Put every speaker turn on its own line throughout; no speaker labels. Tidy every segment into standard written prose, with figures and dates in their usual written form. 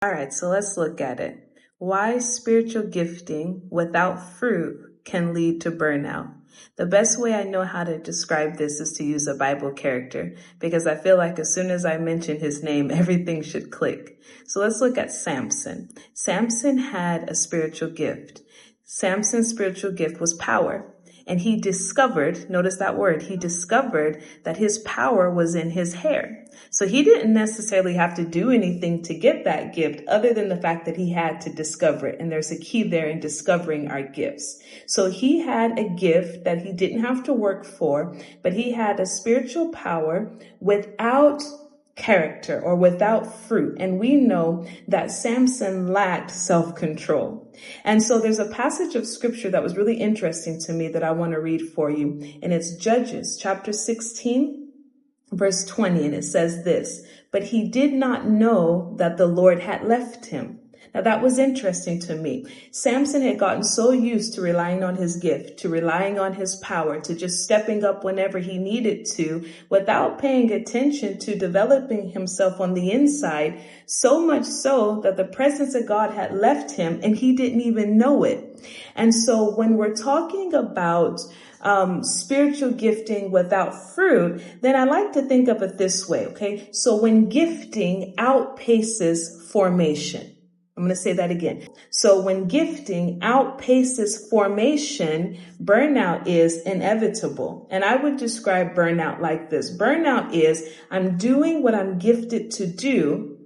All right, so let's look at it. Why spiritual gifting without fruit can lead to burnout. The best way I know how to describe this is to use a Bible character, because I feel like as soon as I mention his name, everything should click. So let's look at Samson. Samson had a spiritual gift. Samson's spiritual gift was power. And he discovered, notice that word, he discovered that his power was in his hair. So he didn't necessarily have to do anything to get that gift other than the fact that he had to discover it. And there's a key there in discovering our gifts. So he had a gift that he didn't have to work for, but he had a spiritual power without character or without fruit. And we know that Samson lacked self-control. And so there's a passage of scripture that was really interesting to me that I want to read for you. And it's Judges chapter 16, verse 20. And it says this, "But he did not know that the Lord had left him." Now that was interesting to me. Samson had gotten so used to relying on his gift, to relying on his power, to just stepping up whenever he needed to, without paying attention to developing himself on the inside, so much so that the presence of God had left him and he didn't even know it. And so when we're talking about spiritual gifting without fruit, then I like to think of it this way, okay? So when gifting outpaces formation, I'm going to say that again. So when gifting outpaces formation, burnout is inevitable. And I would describe burnout like this. Burnout is I'm doing what I'm gifted to do,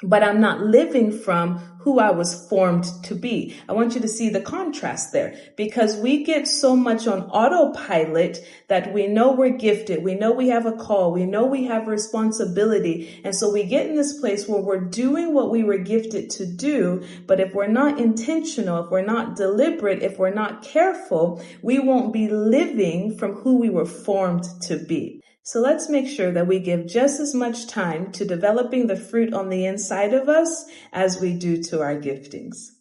but I'm not living from who I was formed to be. I want you to see the contrast there, because we get so much on autopilot that we know we're gifted. We know we have a call. We know we have responsibility. And so we get in this place where we're doing what we were gifted to do. But if we're not intentional, if we're not deliberate, if we're not careful, we won't be living from who we were formed to be. So let's make sure that we give just as much time to developing the fruit on the inside of us as we do to our giftings.